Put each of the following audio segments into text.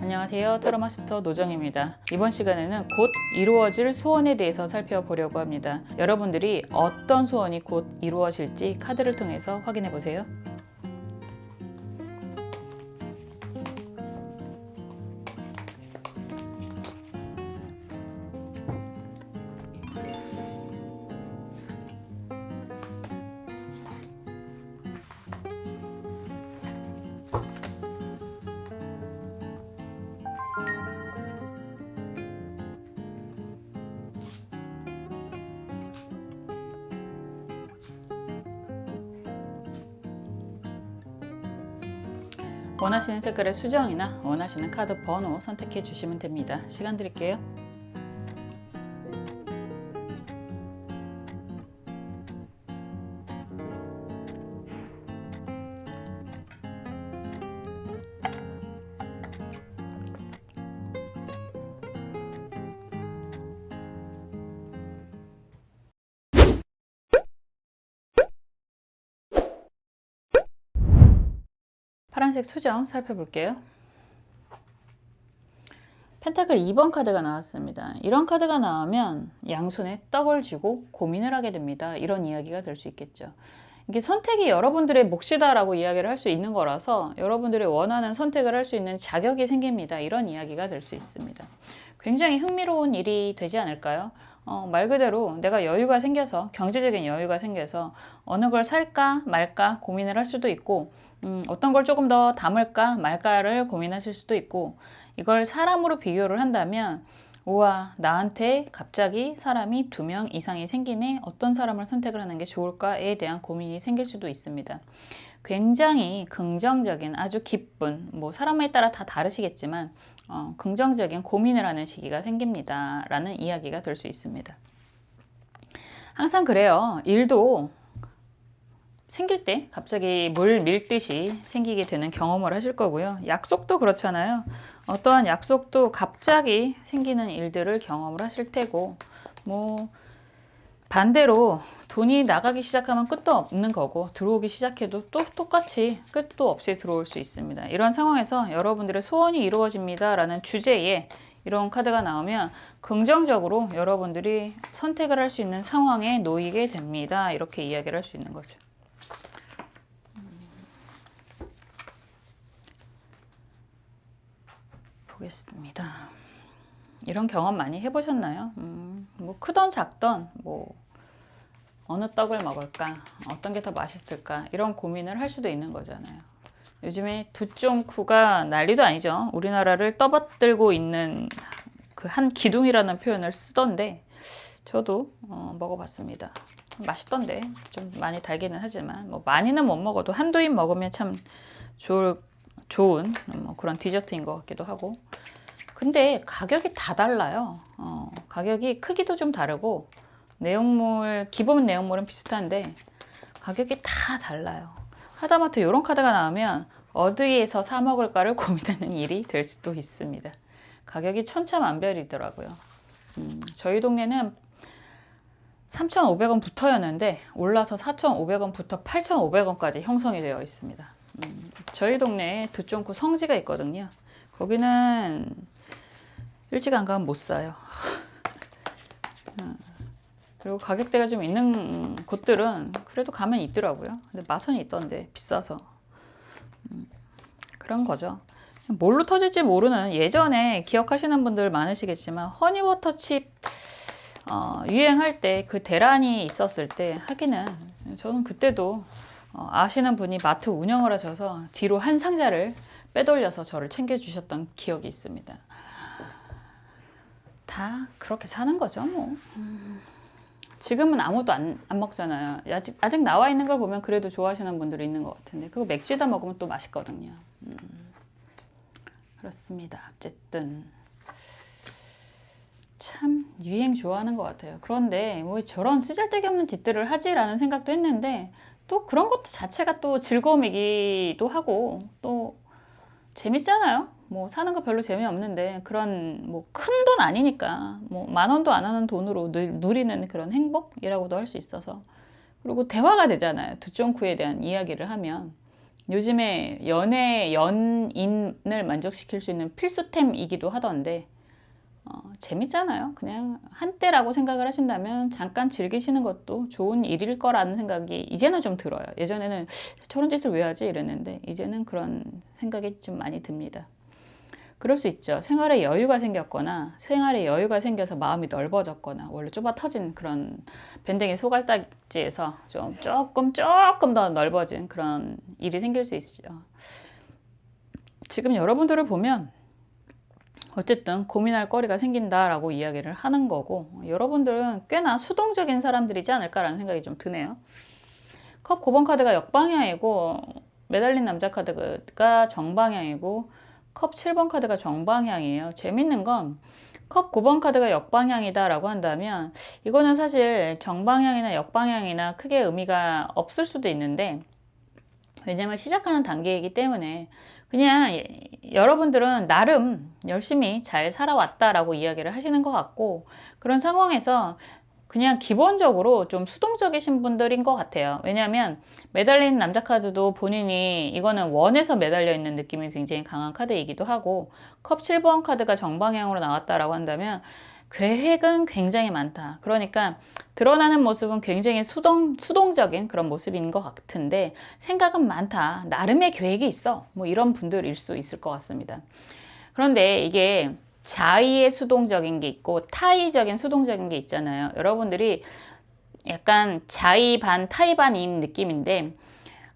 안녕하세요. 타로마스터 노정입니다. 이번 시간에는 곧 이루어질 소원에 대해서 살펴보려고 합니다. 여러분들이 어떤 소원이 곧 이루어질지 카드를 통해서 확인해 보세요. 원하시는 색깔의 수정이나 원하시는 카드 번호 선택해 주시면 됩니다. 시간 드릴게요. 파란색 수정 살펴볼게요. 펜타클 2번 카드가 나왔습니다. 이런 카드가 나오면 양손에 떡을 쥐고 고민을 하게 됩니다. 이런 이야기가 될 수 있겠죠. 이게 선택이 여러분들의 몫이다라고 이야기를 할 수 있는 거라서 여러분들이 원하는 선택을 할 수 있는 자격이 생깁니다. 이런 이야기가 될 수 있습니다. 굉장히 흥미로운 일이 되지 않을까요? 말 그대로 내가 여유가 생겨서, 경제적인 여유가 생겨서 어느 걸 살까 말까 고민을 할 수도 있고, 어떤 걸 조금 더 담을까 말까를 고민하실 수도 있고, 이걸 사람으로 비교를 한다면 우와, 나한테 갑자기 사람이 2명 이상이 생기네. 어떤 사람을 선택을 하는 게 좋을까에 대한 고민이 생길 수도 있습니다. 굉장히 긍정적인, 아주 기쁜, 사람에 따라 다 다르시겠지만 긍정적인 고민을 하는 시기가 생깁니다. 라는 이야기가 될 수 있습니다. 항상 그래요. 일도 생길 때 갑자기 물 밀듯이 생기게 되는 경험을 하실 거고요. 약속도 그렇잖아요. 어떠한 약속도 갑자기 생기는 일들을 경험을 하실 테고, 반대로 돈이 나가기 시작하면 끝도 없는 거고, 들어오기 시작해도 또 똑같이 끝도 없이 들어올 수 있습니다. 이런 상황에서 여러분들의 소원이 이루어집니다 라는 주제에 이런 카드가 나오면 긍정적으로 여러분들이 선택을 할 수 있는 상황에 놓이게 됩니다. 이렇게 이야기를 할 수 있는 거죠. 보겠습니다. 이런 경험 많이 해보셨나요? 크던 작던 어느 떡을 먹을까? 어떤 게 더 맛있을까? 이런 고민을 할 수도 있는 거잖아요. 요즘에 두쫑쿠가 난리도 아니죠. 우리나라를 떠받들고 있는 그 한 기둥이라는 표현을 쓰던데 저도 먹어봤습니다. 맛있던데 좀 많이 달기는 하지만 많이는 못 먹어도 한두 입 먹으면 참 좋은 그런 디저트인 것 같기도 하고, 근데 가격이 다 달라요. 가격이 크기도 좀 다르고 기본 내용물은 비슷한데 가격이 다 달라요. 하다못해 이런 카드가 나오면 어디에서 사 먹을까를 고민하는 일이 될 수도 있습니다. 가격이 천차만별이더라고요. 저희 동네는 3,500원부터였는데 올라서 4,500원부터 8,500원까지 형성이 되어 있습니다. 저희 동네에 두쫑쿠 성지가 있거든요. 거기는 일찍 안 가면 못 사요. 그리고 가격대가 좀 있는 곳들은 그래도 가면 있더라고요. 근데 맛은 있던데 비싸서. 그런 거죠. 뭘로 터질지 모르는, 예전에 기억하시는 분들 많으시겠지만 허니버터칩 유행할 때 그 대란이 있었을 때 하기는 저는 그때도 아시는 분이 마트 운영을 하셔서 뒤로 한 상자를 빼돌려서 저를 챙겨주셨던 기억이 있습니다. 다 그렇게 사는 거죠, 지금은 아무도 안 먹잖아요. 아직 나와 있는 걸 보면 그래도 좋아하시는 분들이 있는 것 같은데, 그거 맥주에다 먹으면 또 맛있거든요. 그렇습니다. 어쨌든 참 유행 좋아하는 것 같아요. 그런데 저런 쓰잘데기 없는 짓들을 하지라는 생각도 했는데, 또 그런 것도 자체가 또 즐거움이기도 하고 또 재밌잖아요. 사는 거 별로 재미없는데 그런 큰 돈 아니니까 10,000원도 안 하는 돈으로 누리는 그런 행복이라고도 할 수 있어서, 그리고 대화가 되잖아요. 두쫑쿠에 대한 이야기를 하면 요즘에 연인을 만족시킬 수 있는 필수템이기도 하던데, 재밌잖아요. 그냥 한때라고 생각을 하신다면 잠깐 즐기시는 것도 좋은 일일 거라는 생각이 이제는 좀 들어요. 예전에는 저런 짓을 왜 하지? 이랬는데, 이제는 그런 생각이 좀 많이 듭니다. 그럴 수 있죠. 생활에 여유가 생겼거나 생활에 여유가 생겨서 마음이 넓어졌거나 원래 좁아 터진 그런 밴댕이 소갈딱지에서 조금 더 넓어진 그런 일이 생길 수 있죠. 지금 여러분들을 보면 어쨌든 고민할 거리가 생긴다라고 이야기를 하는 거고, 여러분들은 꽤나 수동적인 사람들이지 않을까라는 생각이 좀 드네요. 컵 9번 카드가 역방향이고 매달린 남자 카드가 정방향이고 컵 7번 카드가 정방향이에요. 재밌는 건 컵 9번 카드가 역방향이다 라고 한다면 이거는 사실 정방향이나 역방향이나 크게 의미가 없을 수도 있는데, 왜냐면 시작하는 단계이기 때문에 그냥 여러분들은 나름 열심히 잘 살아왔다라고 이야기를 하시는 것 같고, 그런 상황에서 그냥 기본적으로 좀 수동적이신 분들인 것 같아요. 왜냐하면 매달린 남자 카드도 본인이 이거는 원에서 매달려 있는 느낌이 굉장히 강한 카드이기도 하고, 컵 7번 카드가 정방향으로 나왔다라고 한다면 계획은 굉장히 많다. 그러니까 드러나는 모습은 굉장히 수동적인 그런 모습인 것 같은데 생각은 많다. 나름의 계획이 있어. 뭐 이런 분들일 수 있을 것 같습니다. 그런데 이게 자의의 수동적인 게 있고 타의적인 수동적인 게 있잖아요. 여러분들이 약간 자의 반 타의 반인 느낌인데,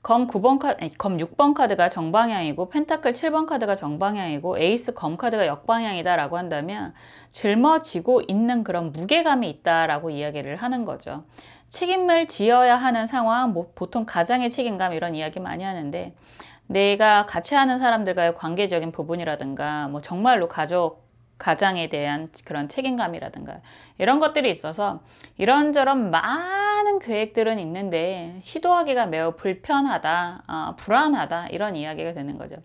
검 6번 카드가 정방향이고 펜타클 7번 카드가 정방향이고 에이스 검 카드가 역방향이다 라고 한다면 짊어지고 있는 그런 무게감이 있다라고 이야기를 하는 거죠. 책임을 지어야 하는 상황, 뭐 보통 가장의 책임감 이런 이야기 많이 하는데, 내가 같이 하는 사람들과의 관계적인 부분이라든가 뭐 정말로 가장에 대한 그런 책임감이라든가 이런 것들이 있어서 이런저런 많은 계획들은 있는데 시도하기가 매우 불편하다, 불안하다 이런 이야기가 되는 거죠.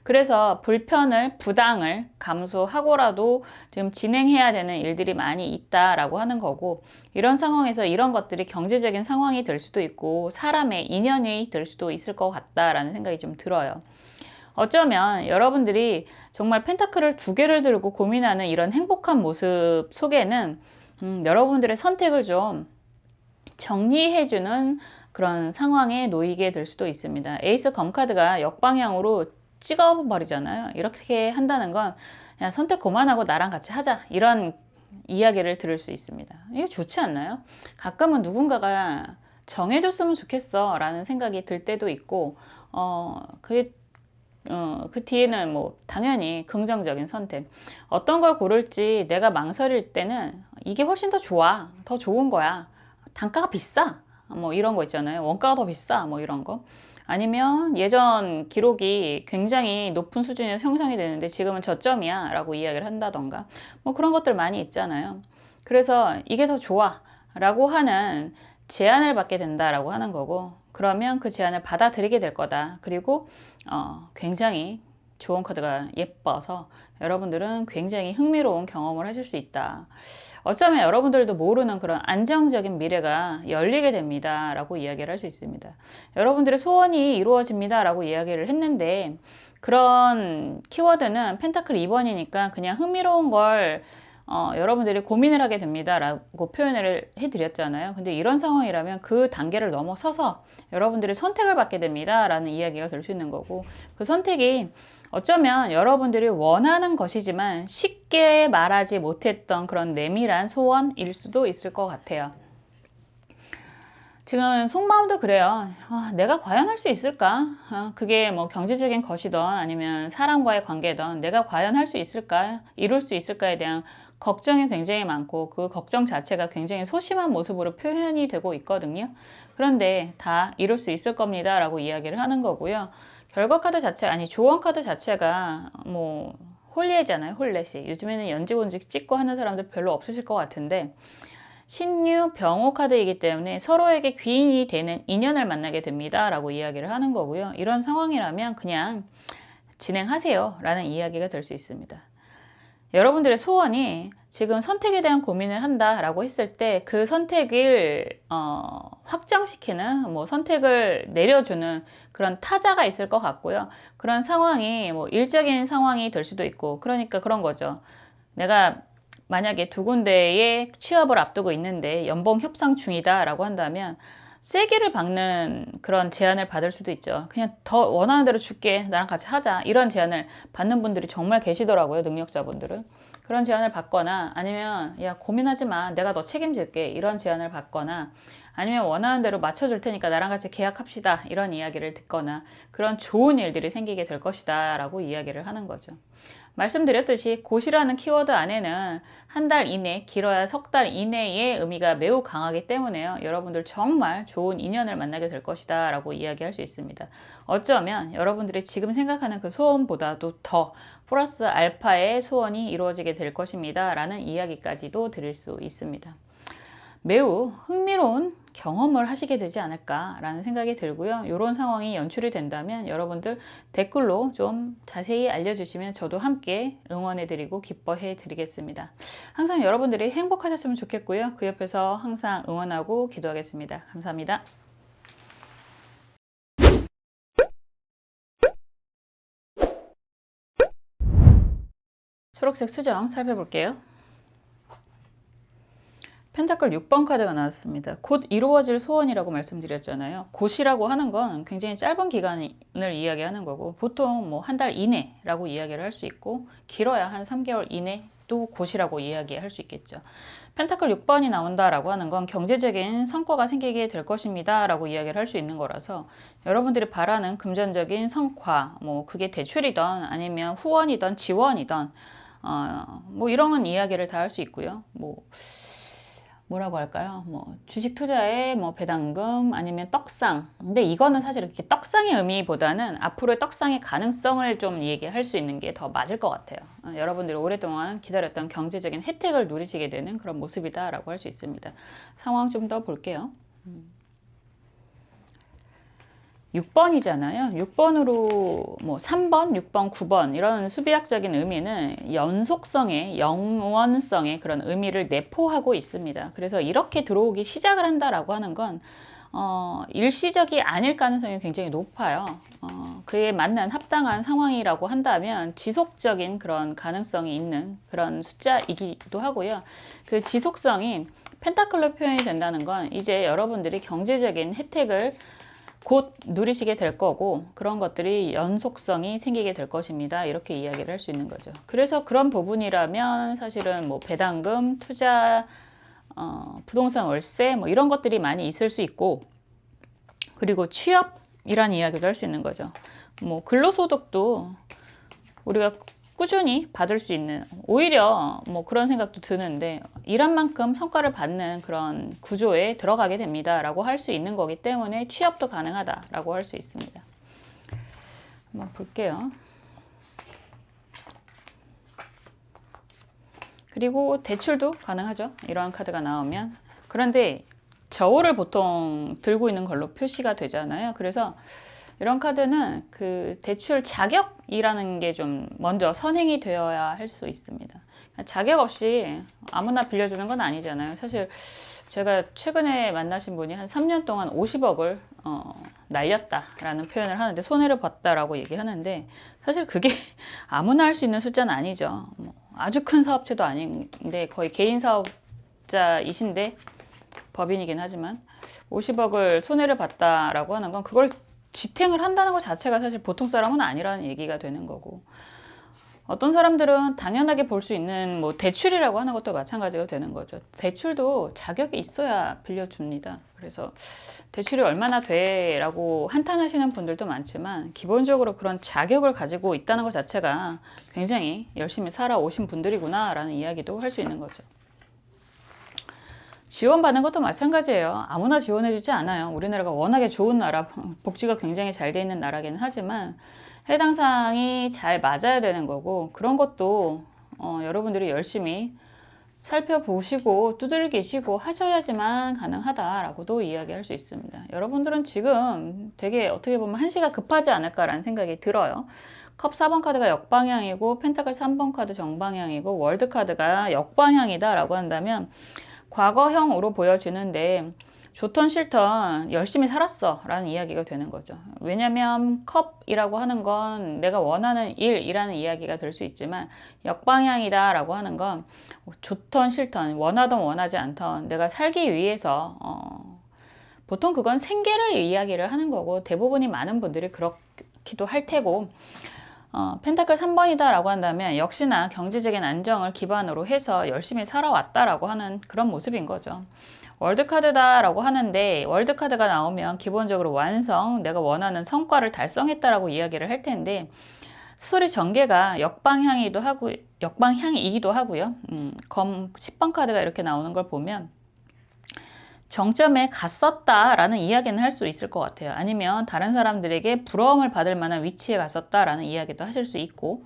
그래서 부당을 감수하고라도 지금 진행해야 되는 일들이 많이 있다라고 하는 거고, 이런 상황에서 이런 것들이 경제적인 상황이 될 수도 있고 사람의 인연이 될 수도 있을 것 같다라는 생각이 좀 들어요. 어쩌면 여러분들이 정말 펜타클을 2개를 들고 고민하는 이런 행복한 모습 속에는 여러분들의 선택을 좀 정리해주는 그런 상황에 놓이게 될 수도 있습니다. 에이스 검 카드가 역방향으로 찍어버리잖아요. 이렇게 한다는 건 야, 선택 그만하고 나랑 같이 하자 이런 이야기를 들을 수 있습니다. 이거 좋지 않나요? 가끔은 누군가가 정해줬으면 좋겠어 라는 생각이 들 때도 있고, 그 뒤에는 뭐 당연히 긍정적인 선택. 어떤 걸 고를지 내가 망설일 때는 이게 훨씬 더 좋아. 더 좋은 거야. 단가가 비싸. 뭐 이런 거 있잖아요. 원가가 더 비싸. 뭐 이런 거. 아니면 예전 기록이 굉장히 높은 수준에서 형성이 되는데 지금은 저점이야 라고 이야기를 한다던가 뭐 그런 것들 많이 있잖아요. 그래서 이게 더 좋아 라고 하는 제안을 받게 된다라고 하는 거고, 그러면 그 제안을 받아들이게 될 거다. 그리고 굉장히 좋은 카드가 예뻐서 여러분들은 굉장히 흥미로운 경험을 하실 수 있다. 어쩌면 여러분들도 모르는 그런 안정적인 미래가 열리게 됩니다 라고 이야기를 할 수 있습니다. 여러분들의 소원이 이루어집니다 라고 이야기를 했는데, 그런 키워드는 펜타클 2번이니까 그냥 흥미로운 걸 여러분들이 고민을 하게 됩니다 라고 표현을 해드렸잖아요. 근데 이런 상황이라면 그 단계를 넘어서서 여러분들이 선택을 받게 됩니다 라는 이야기가 될 수 있는 거고, 그 선택이 어쩌면 여러분들이 원하는 것이지만 쉽게 말하지 못했던 그런 내밀한 소원일 수도 있을 것 같아요. 지금 속마음도 그래요. 내가 과연 할 수 있을까? 그게 뭐 경제적인 것이든 아니면 사람과의 관계든 내가 과연 할 수 있을까? 이룰 수 있을까에 대한 걱정이 굉장히 많고, 그 걱정 자체가 굉장히 소심한 모습으로 표현이 되고 있거든요. 그런데 다 이룰 수 있을 겁니다 라고 이야기를 하는 거고요. 결과 카드 자체, 조언 카드 자체가 뭐 홀리잖아요. 홀렛이. 요즘에는 연지곤지 찍고 하는 사람들 별로 없으실 것 같은데, 신유 병호 카드이기 때문에 서로에게 귀인이 되는 인연을 만나게 됩니다 라고 이야기를 하는 거고요. 이런 상황이라면 그냥 진행하세요 라는 이야기가 될 수 있습니다. 여러분들의 소원이 지금 선택에 대한 고민을 한다라고 했을 때 그 선택을 확정시키는 뭐 선택을 내려주는 그런 타자가 있을 것 같고요. 그런 상황이 뭐 일적인 상황이 될 수도 있고 그러니까 그런 거죠. 내가 만약에 두 군데에 취업을 앞두고 있는데 연봉 협상 중이다라고 한다면 쐐기를 박는 그런 제안을 받을 수도 있죠. 그냥 더 원하는 대로 줄게. 나랑 같이 하자. 이런 제안을 받는 분들이 정말 계시더라고요. 능력자분들은. 그런 제안을 받거나 아니면 야 고민하지 마. 내가 너 책임질게. 이런 제안을 받거나 아니면 원하는 대로 맞춰줄 테니까 나랑 같이 계약합시다. 이런 이야기를 듣거나 그런 좋은 일들이 생기게 될 것이다 라고 이야기를 하는 거죠. 말씀드렸듯이 곧이라는 키워드 안에는 한 달 이내, 길어야 석 달 이내의 의미가 매우 강하기 때문에요. 여러분들 정말 좋은 인연을 만나게 될 것이다 라고 이야기할 수 있습니다. 어쩌면 여러분들이 지금 생각하는 그 소원보다도 더 플러스 알파의 소원이 이루어지게 될 것입니다 라는 이야기까지도 드릴 수 있습니다. 매우 흥미로운 경험을 하시게 되지 않을까라는 생각이 들고요. 이런 상황이 연출이 된다면 여러분들 댓글로 좀 자세히 알려주시면 저도 함께 응원해드리고 기뻐해드리겠습니다. 항상 여러분들이 행복하셨으면 좋겠고요. 그 옆에서 항상 응원하고 기도하겠습니다. 감사합니다. 초록색 수정 살펴볼게요. 펜타클 6번 카드가 나왔습니다. 곧 이루어질 소원이라고 말씀드렸잖아요. 곧이라고 하는 건 굉장히 짧은 기간을 이야기하는 거고 보통 뭐 한 달 이내라고 이야기를 할 수 있고 길어야 한 3개월 이내도 곧이라고 이야기할 수 있겠죠. 펜타클 6번이 나온다라고 하는 건 경제적인 성과가 생기게 될 것입니다 라고 이야기를 할 수 있는 거라서 여러분들이 바라는 금전적인 성과 뭐 그게 대출이든 아니면 후원이든 지원이든 뭐 이런 이야기를 다 할 수 있고요. 뭐라고 할까요? 뭐 주식 투자에 뭐 배당금 아니면 떡상. 근데 이거는 사실 이렇게 떡상의 의미보다는 앞으로의 떡상의 가능성을 좀 얘기할 수 있는 게 더 맞을 것 같아요. 여러분들이 오랫동안 기다렸던 경제적인 혜택을 누리시게 되는 그런 모습이다라고 할 수 있습니다. 상황 좀 더 볼게요. 6번이잖아요. 6번으로 뭐 3번, 6번, 9번 이런 수비학적인 의미는 연속성의 영원성의 그런 의미를 내포하고 있습니다. 그래서 이렇게 들어오기 시작을 한다라고 하는 건 일시적이 아닐 가능성이 굉장히 높아요. 그에 맞는 합당한 상황이라고 한다면 지속적인 그런 가능성이 있는 그런 숫자이기도 하고요. 그 지속성이 펜타클로 표현이 된다는 건 이제 여러분들이 경제적인 혜택을 곧 누리시게 될 거고 그런 것들이 연속성이 생기게 될 것입니다. 이렇게 이야기를 할 수 있는 거죠. 그래서 그런 부분이라면 사실은 뭐 배당금, 투자, 부동산 월세 뭐 이런 것들이 많이 있을 수 있고 그리고 취업이란 이야기도 할 수 있는 거죠. 뭐 근로소득도 우리가 꾸준히 받을 수 있는 오히려 뭐 그런 생각도 드는데 일한 만큼 성과를 받는 그런 구조에 들어가게 됩니다 라고 할 수 있는 거기 때문에 취업도 가능하다 라고 할 수 있습니다. 한번 볼게요. 그리고 대출도 가능하죠. 이러한 카드가 나오면. 그런데 저울을 보통 들고 있는 걸로 표시가 되잖아요. 그래서 이런 카드는 그 대출 자격이라는 게 좀 먼저 선행이 되어야 할 수 있습니다. 자격 없이 아무나 빌려주는 건 아니잖아요. 사실 제가 최근에 만나신 분이 한 3년 동안 50억을 날렸다라는 표현을 하는데 손해를 봤다라고 얘기하는데 사실 그게 아무나 할 수 있는 숫자는 아니죠. 뭐 아주 큰 사업체도 아닌데 거의 개인 사업자이신데 법인이긴 하지만 50억을 손해를 봤다라고 하는 건 그걸 지탱을 한다는 것 자체가 사실 보통 사람은 아니라는 얘기가 되는 거고 어떤 사람들은 당연하게 볼 수 있는 뭐 대출이라고 하는 것도 마찬가지가 되는 거죠. 대출도 자격이 있어야 빌려줍니다. 그래서 대출이 얼마나 돼 라고 한탄하시는 분들도 많지만 기본적으로 그런 자격을 가지고 있다는 것 자체가 굉장히 열심히 살아오신 분들이구나 라는 이야기도 할 수 있는 거죠. 지원받는 것도 마찬가지예요. 아무나 지원해주지 않아요. 우리나라가 워낙에 좋은 나라, 복지가 굉장히 잘 돼 있는 나라긴 하지만 해당 사항이 잘 맞아야 되는 거고 그런 것도 여러분들이 열심히 살펴보시고 두들기시고 하셔야지만 가능하다라고도 이야기할 수 있습니다. 여러분들은 지금 되게 어떻게 보면 한시가 급하지 않을까라는 생각이 들어요. 컵 4번 카드가 역방향이고 펜타클 3번 카드 정방향이고 월드 카드가 역방향이다 라고 한다면 과거형으로 보여지는데 좋던 싫던 열심히 살았어 라는 이야기가 되는 거죠. 왜냐면 컵이라고 하는 건 내가 원하는 일이라는 이야기가 될 수 있지만 역방향이다 라고 하는 건 좋던 싫던 원하던 원하지 않던 내가 살기 위해서 보통 그건 생계를 이야기를 하는 거고 대부분이 많은 분들이 그렇기도 할 테고 펜타클 3번이다 라고 한다면 역시나 경제적인 안정을 기반으로 해서 열심히 살아왔다 라고 하는 그런 모습인 거죠. 월드카드다 라고 하는데 월드카드가 나오면 기본적으로 완성, 내가 원하는 성과를 달성했다라고 이야기를 할 텐데 스토리 전개가 역방향이기도 하고요. 검 10번 카드가 이렇게 나오는 걸 보면 정점에 갔었다라는 이야기는 할 수 있을 것 같아요. 아니면 다른 사람들에게 부러움을 받을 만한 위치에 갔었다라는 이야기도 하실 수 있고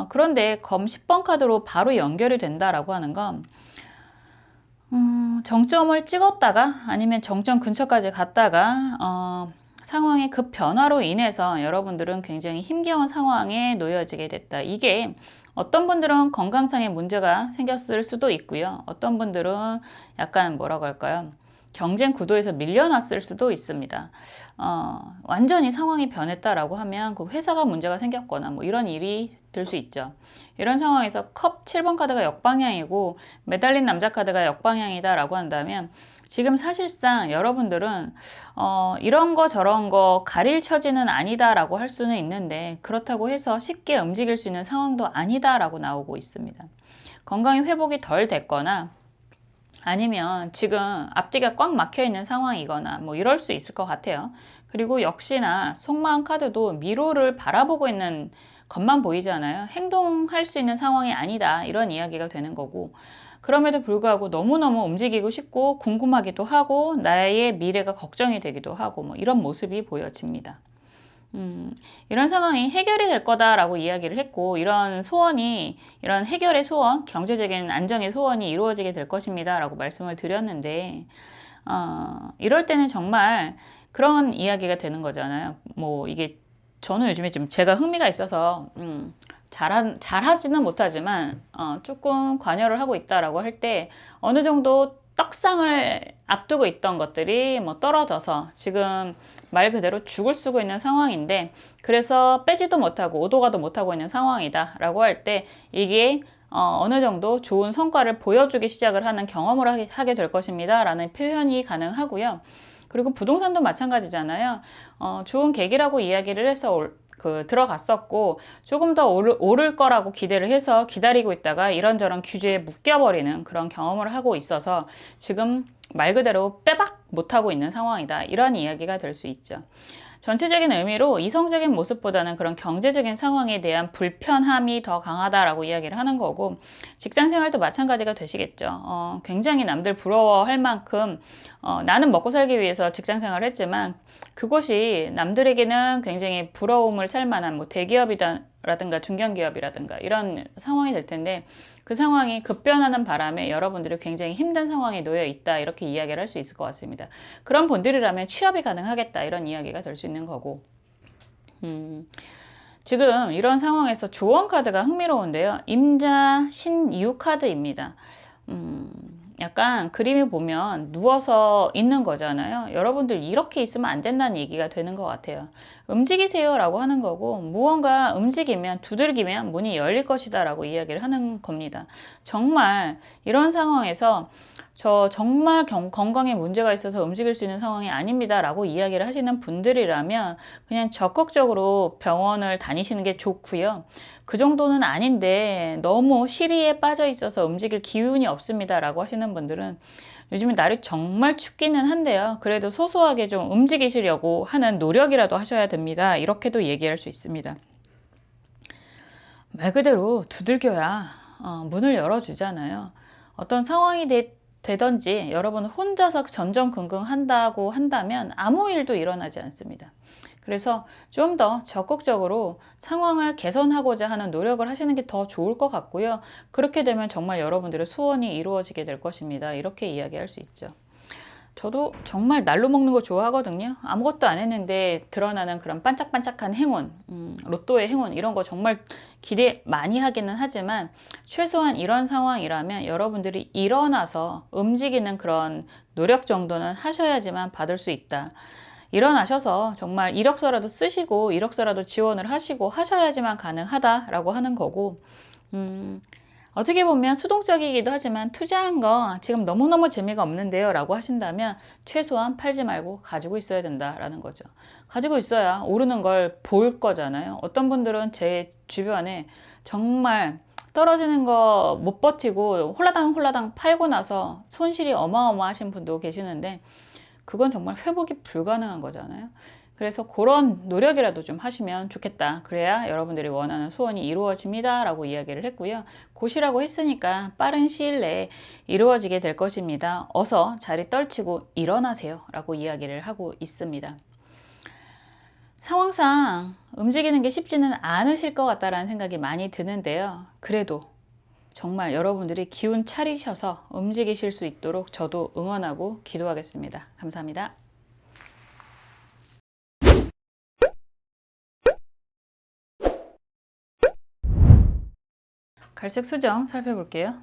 그런데 검 10번 카드로 바로 연결이 된다라고 하는 건 정점을 찍었다가 아니면 정점 근처까지 갔다가 상황의 급 변화로 인해서 여러분들은 굉장히 힘겨운 상황에 놓여지게 됐다. 이게 어떤 분들은 건강상의 문제가 생겼을 수도 있고요. 어떤 분들은 약간 뭐라고 할까요? 경쟁 구도에서 밀려났을 수도 있습니다. 완전히 상황이 변했다라고 하면 그 회사가 문제가 생겼거나 뭐 이런 일이 될 수 있죠. 이런 상황에서 컵 7번 카드가 역방향이고 매달린 남자 카드가 역방향이다 라고 한다면 지금 사실상 여러분들은 이런 거 저런 거 가릴 처지는 아니다 라고 할 수는 있는데 그렇다고 해서 쉽게 움직일 수 있는 상황도 아니다 라고 나오고 있습니다. 건강이 회복이 덜 됐거나 아니면 지금 앞뒤가 꽉 막혀 있는 상황이거나 뭐 이럴 수 있을 것 같아요. 그리고 역시나 속마음 카드도 미로를 바라보고 있는 것만 보이잖아요. 행동할 수 있는 상황이 아니다 이런 이야기가 되는 거고 그럼에도 불구하고 너무너무 움직이고 싶고 궁금하기도 하고 나의 미래가 걱정이 되기도 하고 뭐 이런 모습이 보여집니다. 이런 상황이 해결이 될 거다라고 이야기를 했고 이런 해결의 소원, 경제적인 안정의 소원이 이루어지게 될 것입니다 라고 말씀을 드렸는데 이럴 때는 정말 그런 이야기가 되는 거잖아요. 뭐 이게 저는 요즘에 좀 제가 흥미가 있어서 잘하지는 못하지만 조금 관여를 하고 있다라고 할 때 어느 정도 떡상을 앞두고 있던 것들이 뭐 떨어져서 지금 말 그대로 죽을 쓰고 있는 상황인데 그래서 빼지도 못하고 오도가도 못하고 있는 상황이다 라고 할 때 이게 어느 정도 좋은 성과를 보여주기 시작을 하는 경험을 하게 될 것입니다 라는 표현이 가능하고요. 그리고 부동산도 마찬가지잖아요. 좋은 계기라고 이야기를 해서 들어갔었고 조금 더 오를 거라고 기대를 해서 기다리고 있다가 이런저런 규제에 묶여버리는 그런 경험을 하고 있어서 지금 말 그대로 빼박 못하고 있는 상황이다. 이런 이야기가 될 수 있죠. 전체적인 의미로 이성적인 모습보다는 그런 경제적인 상황에 대한 불편함이 더 강하다라고 이야기를 하는 거고 직장 생활도 마찬가지가 되시겠죠. 굉장히 남들 부러워할 만큼 나는 먹고 살기 위해서 직장 생활을 했지만 그것이 남들에게는 굉장히 부러움을 살 만한 뭐 대기업이라든가 중견기업이라든가 이런 상황이 될 텐데 그 상황이 급변하는 바람에 여러분들이 굉장히 힘든 상황에 놓여 있다 이렇게 이야기를 할 수 있을 것 같습니다. 그런 분들이라면 취업이 가능하겠다 이런 이야기가 될 수 있는 거고 지금 이런 상황에서 조언 카드가 흥미로운데요. 임자 신유 카드입니다. 약간 그림을 보면 누워서 있는 거잖아요. 여러분들 이렇게 있으면 안 된다는 얘기가 되는 것 같아요. 움직이세요 라고 하는 거고 무언가 움직이면 두들기면 문이 열릴 것이다 라고 이야기를 하는 겁니다. 정말 이런 상황에서 저 정말 건강에 문제가 있어서 움직일 수 있는 상황이 아닙니다 라고 이야기를 하시는 분들이라면 그냥 적극적으로 병원을 다니시는 게 좋고요. 그 정도는 아닌데 너무 시리에 빠져 있어서 움직일 기운이 없습니다 라고 하시는 분들은 요즘에 날이 정말 춥기는 한데요. 그래도 소소하게 좀 움직이시려고 하는 노력이라도 하셔야 됩니다. 이렇게도 얘기할 수 있습니다. 말 그대로 두들겨야 문을 열어주잖아요. 어떤 상황이 되든지 여러분 혼자서 전전긍긍 한다고 한다면 아무 일도 일어나지 않습니다. 그래서 좀 더 적극적으로 상황을 개선하고자 하는 노력을 하시는 게 더 좋을 것 같고요. 그렇게 되면 정말 여러분들의 소원이 이루어지게 될 것입니다. 이렇게 이야기할 수 있죠. 저도 정말 날로 먹는 거 좋아하거든요. 아무것도 안 했는데 드러나는 그런 반짝반짝한 행운, 로또의 행운 이런 거 정말 기대 많이 하기는 하지만 최소한 이런 상황이라면 여러분들이 일어나서 움직이는 그런 노력 정도는 하셔야지만 받을 수 있다. 일어나셔서 정말 이력서라도 쓰시고 이력서라도 지원을 하시고 하셔야지만 가능하다라고 하는 거고, 어떻게 보면 수동적이기도 하지만 투자한 거 지금 너무너무 재미가 없는데요 라고 하신다면 최소한 팔지 말고 가지고 있어야 된다라는 거죠. 가지고 있어야 오르는 걸 볼 거잖아요. 어떤 분들은 제 주변에 정말 떨어지는 거 못 버티고 홀라당 팔고 나서 손실이 어마어마하신 분도 계시는데 그건 정말 회복이 불가능한 거잖아요. 그래서 그런 노력이라도 좀 하시면 좋겠다. 그래야 여러분들이 원하는 소원이 이루어집니다. 라고 이야기를 했고요. 곧이라고 했으니까 빠른 시일 내에 이루어지게 될 것입니다. 어서 자리 떨치고 일어나세요. 라고 이야기를 하고 있습니다. 상황상 움직이는 게 쉽지는 않으실 것 같다라는 생각이 많이 드는데요. 그래도 정말 여러분들이 기운 차리셔서 움직이실 수 있도록 저도 응원하고 기도하겠습니다. 감사합니다. 갈색 수정 살펴볼게요.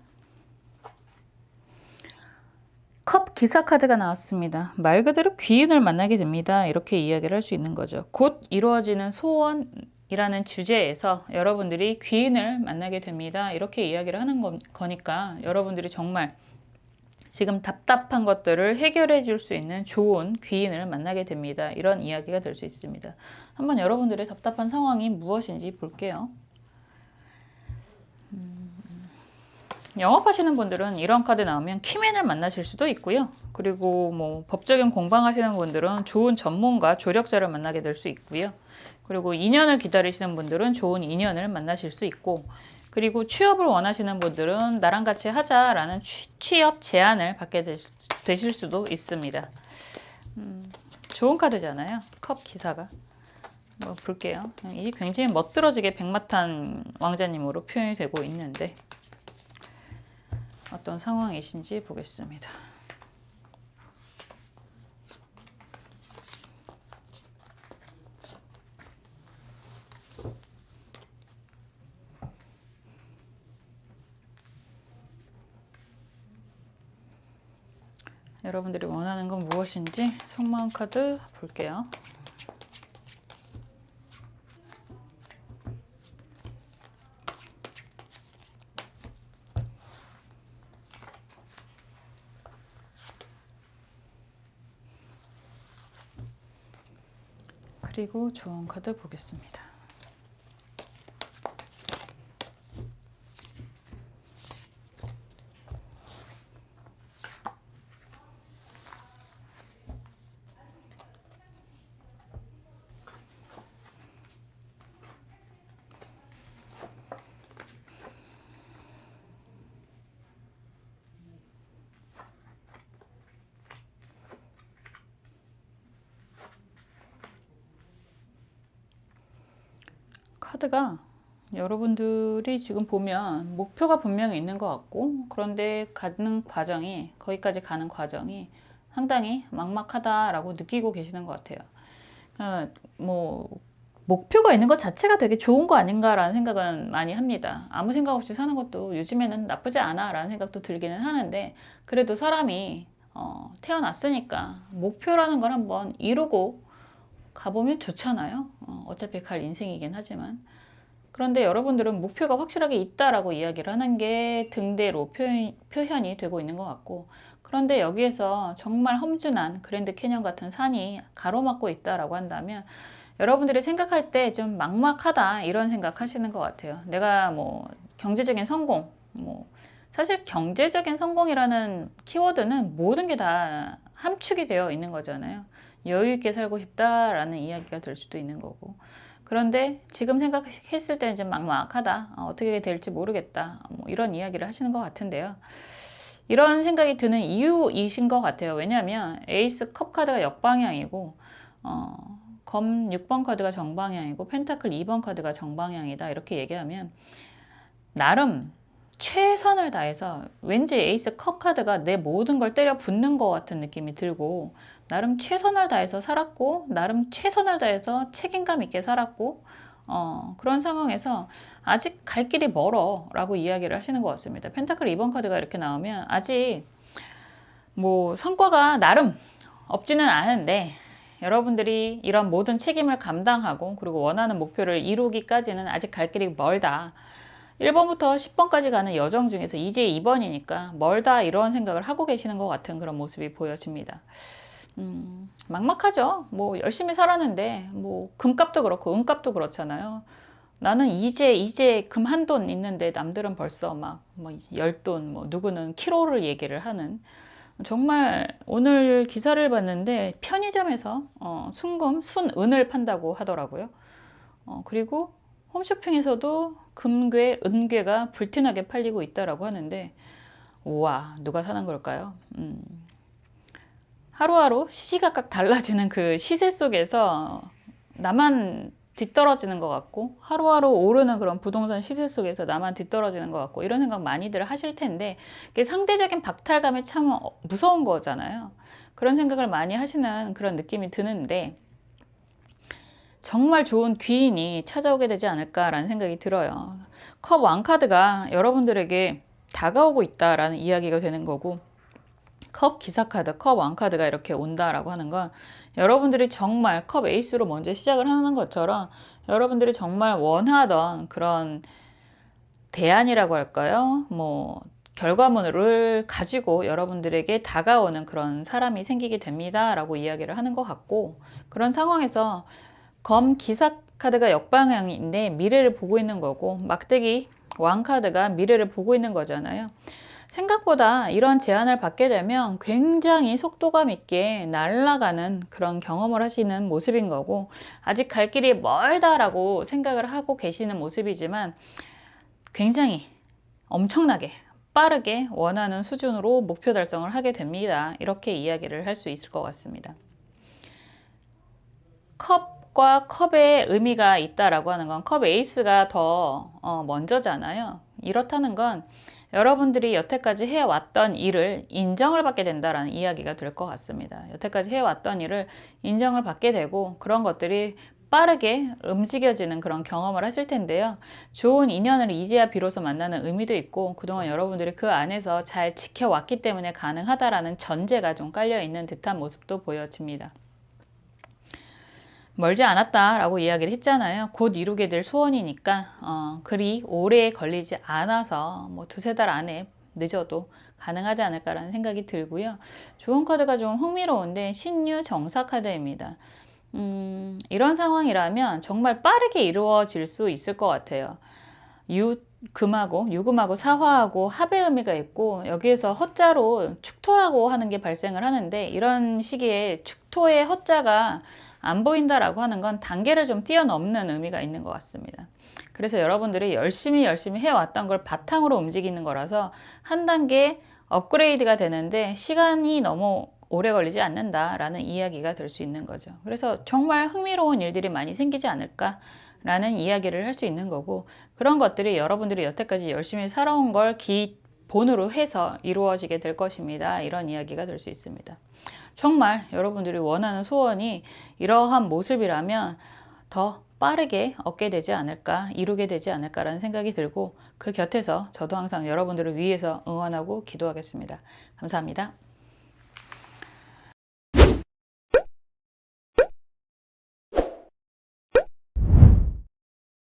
컵 기사 카드가 나왔습니다. 말 그대로 귀인을 만나게 됩니다. 이렇게 이야기를 할 수 있는 거죠. 곧 이루어지는 소원이라는 주제에서 여러분들이 귀인을 만나게 됩니다. 이렇게 이야기를 하는 거니까 여러분들이 정말 지금 답답한 것들을 해결해 줄 수 있는 좋은 귀인을 만나게 됩니다. 이런 이야기가 될 수 있습니다. 한번 여러분들의 답답한 상황이 무엇인지 볼게요. 영업하시는 분들은 이런 카드 나오면 키맨을 만나실 수도 있고요. 그리고 뭐 법적인 공방하시는 분들은 좋은 전문가, 조력자를 만나게 될 수 있고요. 그리고 인연을 기다리시는 분들은 좋은 인연을 만나실 수 있고, 그리고 취업을 원하시는 분들은 나랑 같이 하자라는 취업 제안을 받게 되실 수도 있습니다. 좋은 카드잖아요. 컵 기사가. 뭐 볼게요. 이 굉장히 멋들어지게 백마탄 왕자님으로 표현이 되고 있는데 어떤 상황이신지 보겠습니다. 여러분들이 원하는 건 무엇인지 속마음 카드 볼게요. 그리고 좋은 카드 보겠습니다. 카드가 여러분들이 지금 보면 목표가 분명히 있는 것 같고, 그런데 거기까지 가는 과정이 상당히 막막하다라고 느끼고 계시는 것 같아요. 뭐 목표가 있는 것 자체가 되게 좋은 거 아닌가라는 생각은 많이 합니다. 아무 생각 없이 사는 것도 요즘에는 나쁘지 않아라는 생각도 들기는 하는데, 그래도 사람이 태어났으니까 목표라는 걸 한번 이루고 가보면 좋잖아요. 어차피 갈 인생이긴 하지만. 그런데 여러분들은 목표가 확실하게 있다라고 이야기를 하는 게 등대로 표현이 되고 있는 것 같고, 그런데 여기에서 정말 험준한 그랜드 캐년 같은 산이 가로막고 있다라고 한다면 여러분들이 생각할 때 좀 막막하다 이런 생각하시는 것 같아요. 내가 뭐 경제적인 성공, 뭐 사실 경제적인 성공이라는 키워드는 모든 게 다 함축이 되어 있는 거잖아요. 여유 있게 살고 싶다라는 이야기가 될 수도 있는 거고, 그런데 지금 생각했을 때는 좀 막막하다, 어떻게 될지 모르겠다, 뭐 이런 이야기를 하시는 것 같은데요. 이런 생각이 드는 이유이신 것 같아요. 왜냐하면 에이스 컵 카드가 역방향이고 검 6번 카드가 정방향이고 펜타클 2번 카드가 정방향이다 이렇게 얘기하면 나름 최선을 다해서 왠지 에이스 컵 카드가 내 모든 걸 때려 붓는 것 같은 느낌이 들고 나름 최선을 다해서 살았고 나름 최선을 다해서 책임감 있게 살았고 그런 상황에서 아직 갈 길이 멀어 라고 이야기를 하시는 것 같습니다. 펜타클 2번 카드가 이렇게 나오면 아직 뭐 성과가 나름 없지는 않은데 여러분들이 이런 모든 책임을 감당하고 그리고 원하는 목표를 이루기까지는 아직 갈 길이 멀다. 1번부터 10번까지 가는 여정 중에서 이제 2번이니까 멀다 이런 생각을 하고 계시는 것 같은 그런 모습이 보여집니다. 막막하죠. 뭐 열심히 살았는데 뭐 금값도 그렇고 은값도 그렇잖아요. 나는 이제 금 한 돈 있는데 남들은 벌써 막 뭐 10돈 뭐 누구는 키로를 얘기를 하는 정말 오늘 기사를 봤는데 편의점에서 순금, 순은을 판다고 하더라고요. 그리고 홈쇼핑에서도 금괴, 은괴가 불티나게 팔리고 있다라고 하는데 우와 누가 사는 걸까요? 하루하루 시시각각 달라지는 그 시세 속에서 나만 뒤떨어지는 것 같고 하루하루 오르는 그런 부동산 시세 속에서 나만 뒤떨어지는 것 같고 이런 생각 많이들 하실 텐데 그게 상대적인 박탈감이 참 무서운 거잖아요. 그런 생각을 많이 하시는 그런 느낌이 드는데 정말 좋은 귀인이 찾아오게 되지 않을까라는 생각이 들어요. 컵 왕카드가 여러분들에게 다가오고 있다라는 이야기가 되는 거고 컵 기사카드, 컵 왕카드가 이렇게 온다라고 하는 건 여러분들이 정말 컵 에이스로 먼저 시작을 하는 것처럼 여러분들이 정말 원하던 그런 대안이라고 할까요? 뭐 결과물을 가지고 여러분들에게 다가오는 그런 사람이 생기게 됩니다 라고 이야기를 하는 것 같고 그런 상황에서 검 기사 카드가 역방향인데 미래를 보고 있는 거고 막대기 왕 카드가 미래를 보고 있는 거잖아요. 생각보다 이런 제안을 받게 되면 굉장히 속도감 있게 날아가는 그런 경험을 하시는 모습인 거고 아직 갈 길이 멀다라고 생각을 하고 계시는 모습이지만 굉장히 엄청나게 빠르게 원하는 수준으로 목표 달성을 하게 됩니다. 이렇게 이야기를 할 수 있을 것 같습니다. 컵과 컵의 의미가 있다라고 하는 건 컵 에이스가 더 먼저잖아요. 이렇다는 건 여러분들이 여태까지 해왔던 일을 인정을 받게 된다라는 이야기가 될 것 같습니다. 여태까지 해왔던 일을 인정을 받게 되고 그런 것들이 빠르게 움직여지는 그런 경험을 하실 텐데요. 좋은 인연을 이제야 비로소 만나는 의미도 있고 그동안 여러분들이 그 안에서 잘 지켜왔기 때문에 가능하다라는 전제가 좀 깔려있는 듯한 모습도 보여집니다. 멀지 않았다라고 이야기를 했잖아요. 곧 이루게 될 소원이니까 그리 오래 걸리지 않아서 뭐 두세 달 안에 늦어도 가능하지 않을까라는 생각이 들고요. 좋은 카드가 좀 흥미로운데 신유 정사 카드입니다. 이런 상황이라면 정말 빠르게 이루어질 수 있을 것 같아요. 유금하고 사화하고 합의 의미가 있고 여기에서 허자로 축토라고 하는 게 발생을 하는데 이런 시기에 축토의 허자가 안 보인다라고 하는 건 단계를 좀 뛰어넘는 의미가 있는 것 같습니다. 그래서 여러분들이 열심히 해왔던 걸 바탕으로 움직이는 거라서 한 단계 업그레이드가 되는데 시간이 너무 오래 걸리지 않는다라는 이야기가 될 수 있는 거죠. 그래서 정말 흥미로운 일들이 많이 생기지 않을까라는 이야기를 할 수 있는 거고 그런 것들이 여러분들이 여태까지 열심히 살아온 걸 기본으로 해서 이루어지게 될 것입니다. 이런 이야기가 될 수 있습니다. 정말 여러분들이 원하는 소원이 이러한 모습이라면 더 빠르게 얻게 되지 않을까, 이루게 되지 않을까라는 생각이 들고 그 곁에서 저도 항상 여러분들을 위해서 응원하고 기도하겠습니다. 감사합니다.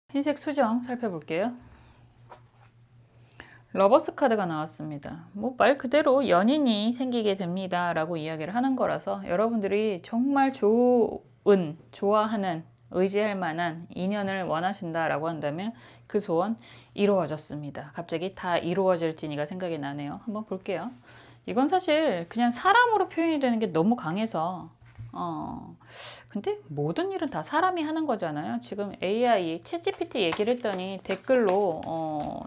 흰색 수정 살펴볼게요. 러버스 카드가 나왔습니다. 뭐 말 그대로 연인이 생기게 됩니다 라고 이야기를 하는 거라서 여러분들이 정말 좋아하는 의지할 만한 인연을 원하신다 라고 한다면 그 소원 이루어졌습니다. 갑자기 다 이루어질지니가 생각이 나네요. 한번 볼게요. 이건 사실 그냥 사람으로 표현이 되는 게 너무 강해서 근데 모든 일은 다 사람이 하는 거잖아요. 지금 AI, 챗GPT 얘기를 했더니 댓글로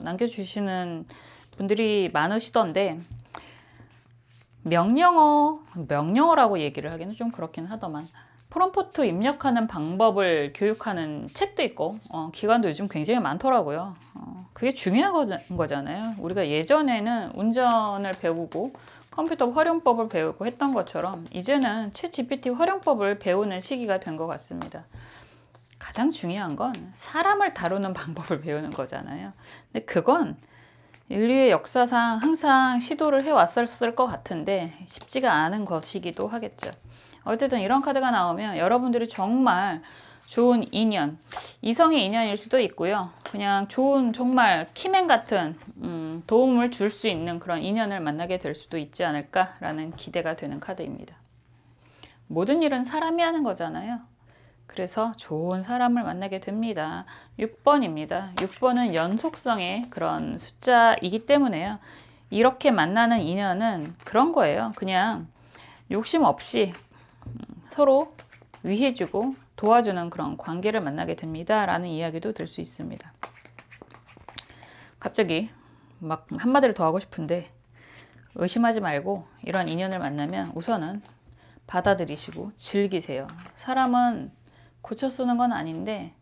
남겨주시는 분들이 많으시던데 명령어라고 얘기를 하기는 좀 그렇긴 하더만 프롬프트 입력하는 방법을 교육하는 책도 있고 기관도 요즘 굉장히 많더라고요. 그게 중요한 거잖아요. 우리가 예전에는 운전을 배우고 컴퓨터 활용법을 배우고 했던 것처럼 이제는 챗 GPT 활용법을 배우는 시기가 된 것 같습니다. 가장 중요한 건 사람을 다루는 방법을 배우는 거잖아요. 근데 그건 인류의 역사상 항상 시도를 해왔을 것 같은데 쉽지가 않은 것이기도 하겠죠. 어쨌든 이런 카드가 나오면 여러분들이 정말 좋은 인연, 이성의 인연일 수도 있고요. 그냥 좋은 정말 키맨 같은 도움을 줄 수 있는 그런 인연을 만나게 될 수도 있지 않을까라는 기대가 되는 카드입니다. 모든 일은 사람이 하는 거잖아요. 그래서 좋은 사람을 만나게 됩니다. 6번입니다. 6번은 연속성의 그런 숫자이기 때문에요. 이렇게 만나는 인연은 그런 거예요. 그냥 욕심 없이 서로 위해주고 도와주는 그런 관계를 만나게 됩니다. 라는 이야기도 들 수 있습니다. 갑자기 막 한마디를 더 하고 싶은데 의심하지 말고 이런 인연을 만나면 우선은 받아들이시고 즐기세요. 사람은 고쳐 쓰는 건 아닌데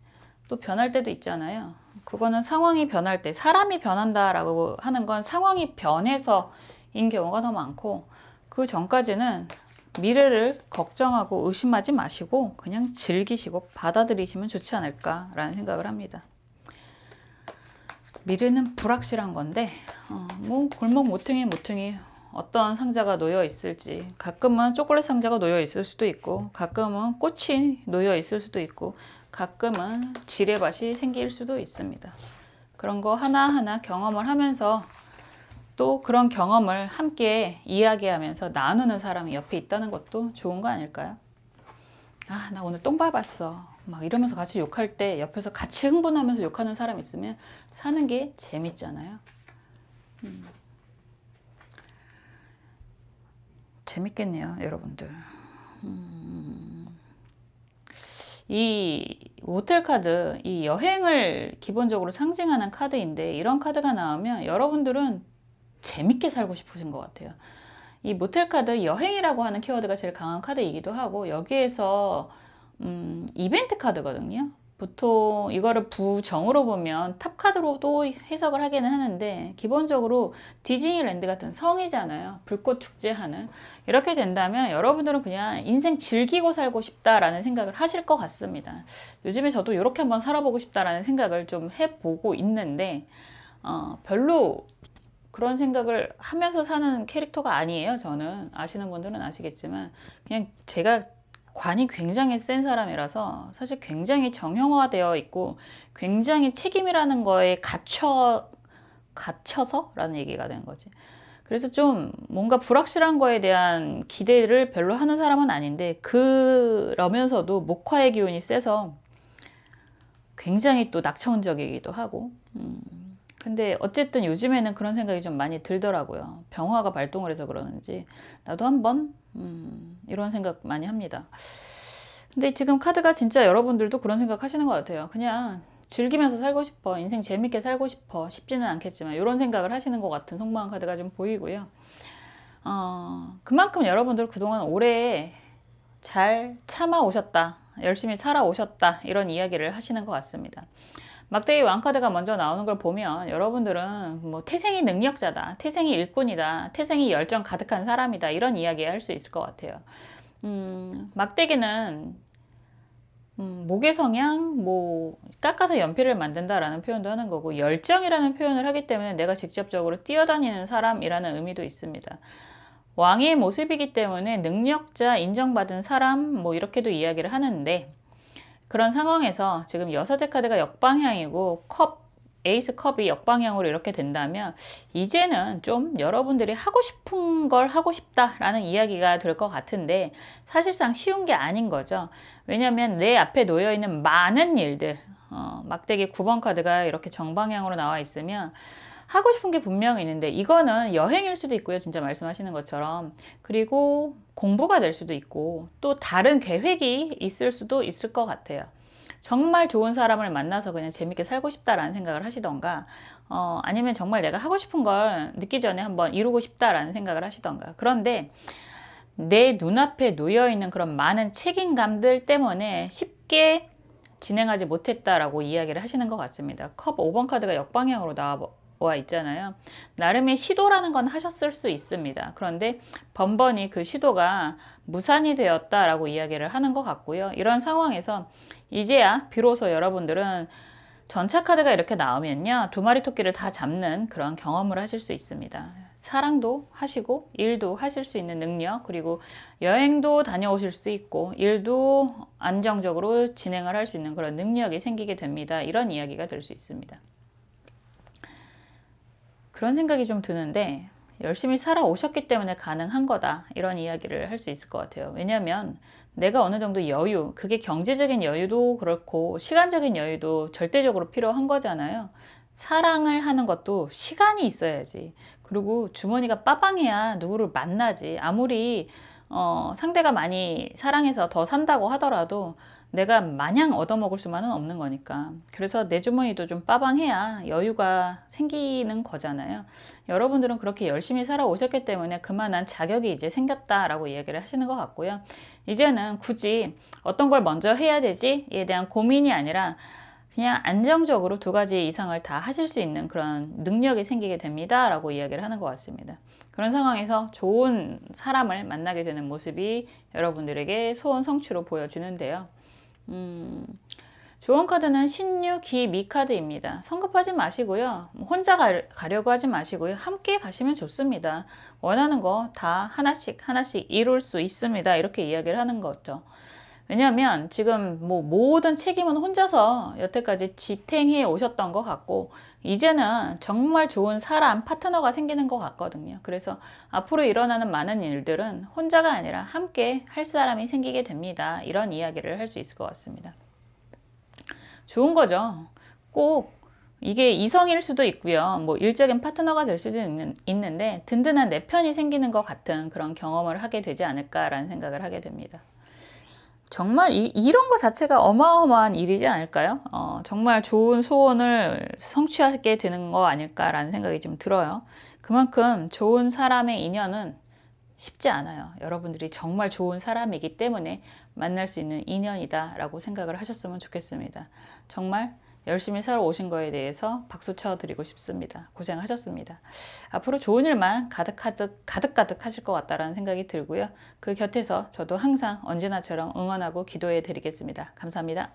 또 변할 때도 있잖아요. 그거는 상황이 변할 때, 사람이 변한다라고 하는 건 상황이 변해서인 경우가 더 많고 그 전까지는 미래를 걱정하고 의심하지 마시고 그냥 즐기시고 받아들이시면 좋지 않을까라는 생각을 합니다. 미래는 불확실한 건데 뭐 골목 모퉁이 어떤 상자가 놓여 있을지, 가끔은 초콜릿 상자가 놓여 있을 수도 있고 가끔은 꽃이 놓여 있을 수도 있고 가끔은 지뢰밭이 생길 수도 있습니다. 그런 거 하나하나 경험을 하면서 또 그런 경험을 함께 이야기하면서 나누는 사람이 옆에 있다는 것도 좋은 거 아닐까요? 아, 나 오늘 똥 밟았어 막 이러면서 같이 욕할 때 옆에서 같이 흥분하면서 욕하는 사람 있으면 사는 게 재밌잖아요. 재밌겠네요, 여러분들. 이 호텔 카드, 이 여행을 기본적으로 상징하는 카드인데 이런 카드가 나오면 여러분들은 재밌게 살고 싶으신 것 같아요. 이 모텔 카드, 여행이라고 하는 키워드가 제일 강한 카드이기도 하고 여기에서 이벤트 카드거든요. 보통 이거를 부정으로 보면 탑 카드로도 해석을 하기는 하는데 기본적으로 디즈니랜드 같은 성이잖아요. 불꽃 축제하는. 이렇게 된다면 여러분들은 그냥 인생 즐기고 살고 싶다라는 생각을 하실 것 같습니다. 요즘에 저도 이렇게 한번 살아보고 싶다라는 생각을 좀 해보고 있는데 별로 그런 생각을 하면서 사는 캐릭터가 아니에요. 저는 아시는 분들은 아시겠지만 그냥 제가 관이 굉장히 센 사람이라서 사실 굉장히 정형화되어 있고 굉장히 책임이라는 거에 갇혀서라는 얘기가 된 거지. 그래서 좀 뭔가 불확실한 거에 대한 기대를 별로 하는 사람은 아닌데 그러면서도 목화의 기운이 세서 굉장히 또 낙천적이기도 하고 근데 어쨌든 요즘에는 그런 생각이 좀 많이 들더라고요. 병화가 발동을 해서 그러는지 나도 한번 이런 생각 많이 합니다. 근데 지금 카드가 진짜 여러분들도 그런 생각 하시는 것 같아요. 그냥 즐기면서 살고 싶어, 인생 재밌게 살고 싶어, 쉽지는 않겠지만 이런 생각을 하시는 것 같은 속마음 카드가 좀 보이고요. 그만큼 여러분들 그동안 오래 잘 참아 오셨다, 열심히 살아 오셨다 이런 이야기를 하시는 것 같습니다. 막대기 왕카드가 먼저 나오는 걸 보면 여러분들은 뭐 태생이 능력자다, 태생이 일꾼이다, 태생이 열정 가득한 사람이다 이런 이야기 할 수 있을 것 같아요. 막대기는 목의 성향, 뭐 깎아서 연필을 만든다라는 표현도 하는 거고 열정이라는 표현을 하기 때문에 내가 직접적으로 뛰어다니는 사람이라는 의미도 있습니다. 왕의 모습이기 때문에 능력자, 인정받은 사람 뭐 이렇게도 이야기를 하는데 그런 상황에서 지금 여사제 카드가 역방향이고 에이스 컵이 역방향으로 이렇게 된다면 이제는 좀 여러분들이 하고 싶은 걸 하고 싶다라는 이야기가 될 것 같은데 사실상 쉬운 게 아닌 거죠. 왜냐하면 내 앞에 놓여 있는 많은 일들, 막대기 9번 카드가 이렇게 정방향으로 나와 있으면 하고 싶은 게 분명히 있는데 이거는 여행일 수도 있고요. 진짜 말씀하시는 것처럼. 그리고 공부가 될 수도 있고 또 다른 계획이 있을 수도 있을 것 같아요. 정말 좋은 사람을 만나서 그냥 재밌게 살고 싶다라는 생각을 하시던가 아니면 정말 내가 하고 싶은 걸 늦기 전에 한번 이루고 싶다라는 생각을 하시던가. 그런데 내 눈앞에 놓여 있는 그런 많은 책임감들 때문에 쉽게 진행하지 못했다라고 이야기를 하시는 것 같습니다. 컵 5번 카드가 역방향으로 나와 있잖아요. 나름의 시도라는 건 하셨을 수 있습니다. 그런데 번번이 그 시도가 무산이 되었다라고 이야기를 하는 것 같고요. 이런 상황에서 이제야 비로소 여러분들은 전차 카드가 이렇게 나오면요, 두 마리 토끼를 다 잡는 그런 경험을 하실 수 있습니다. 사랑도 하시고 일도 하실 수 있는 능력, 그리고 여행도 다녀오실 수 있고 일도 안정적으로 진행을 할 수 있는 그런 능력이 생기게 됩니다. 이런 이야기가 될 수 있습니다. 그런 생각이 좀 드는데, 열심히 살아오셨기 때문에 가능한 거다, 이런 이야기를 할 수 있을 것 같아요. 왜냐하면 내가 어느 정도 여유, 그게 경제적인 여유도 그렇고 시간적인 여유도 절대적으로 필요한 거잖아요. 사랑을 하는 것도 시간이 있어야지. 그리고 주머니가 빠방해야 누구를 만나지. 아무리 상대가 많이 사랑해서 더 산다고 하더라도 내가 마냥 얻어먹을 수만은 없는 거니까. 그래서 내 주머니도 좀 빠방해야 여유가 생기는 거잖아요. 여러분들은 그렇게 열심히 살아오셨기 때문에 그만한 자격이 이제 생겼다라고 얘기를 하시는 것 같고요. 이제는 굳이 어떤 걸 먼저 해야 되지에 대한 고민이 아니라 그냥 안정적으로 두 가지 이상을 다 하실 수 있는 그런 능력이 생기게 됩니다 라고 이야기를 하는 것 같습니다. 그런 상황에서 좋은 사람을 만나게 되는 모습이 여러분들에게 소원 성취로 보여지는데요. 좋은 카드는 신유, 기, 미 카드입니다. 성급하지 마시고요. 혼자 가려고 하지 마시고요. 함께 가시면 좋습니다. 원하는 거 다 하나씩 이룰 수 있습니다. 이렇게 이야기를 하는 거죠. 왜냐하면 지금 뭐 모든 책임은 혼자서 여태까지 지탱해 오셨던 것 같고, 이제는 정말 좋은 사람, 파트너가 생기는 것 같거든요. 그래서 앞으로 일어나는 많은 일들은 혼자가 아니라 함께 할 사람이 생기게 됩니다. 이런 이야기를 할 수 있을 것 같습니다. 좋은 거죠. 꼭 이게 이성일 수도 있고요. 뭐 일적인 파트너가 될 수도 있는데 든든한 내 편이 생기는 것 같은 그런 경험을 하게 되지 않을까라는 생각을 하게 됩니다. 정말 이런 것 자체가 어마어마한 일이지 않을까요? 정말 좋은 소원을 성취하게 되는 거 아닐까라는 생각이 좀 들어요. 그만큼 좋은 사람의 인연은 쉽지 않아요. 여러분들이 정말 좋은 사람이기 때문에 만날 수 있는 인연이다라고 생각을 하셨으면 좋겠습니다. 정말 열심히 살아오신 거에 대해서 박수 쳐드리고 싶습니다. 고생하셨습니다. 앞으로 좋은 일만 가득 하실 것 같다라는 생각이 들고요. 그 곁에서 저도 항상 언제나처럼 응원하고 기도해 드리겠습니다. 감사합니다.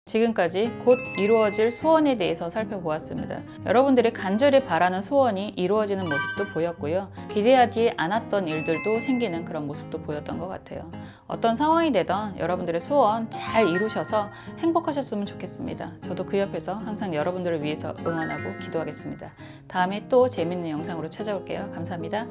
지금까지 곧 이루어질 소원에 대해서 살펴보았습니다. 여러분들이 간절히 바라는 소원이 이루어지는 모습도 보였고요. 기대하지 않았던 일들도 생기는 그런 모습도 보였던 것 같아요. 어떤 상황이 되던 여러분들의 소원 잘 이루셔서 행복하셨으면 좋겠습니다. 저도 그 옆에서 항상 여러분들을 위해서 응원하고 기도하겠습니다. 다음에 또 재밌는 영상으로 찾아올게요. 감사합니다.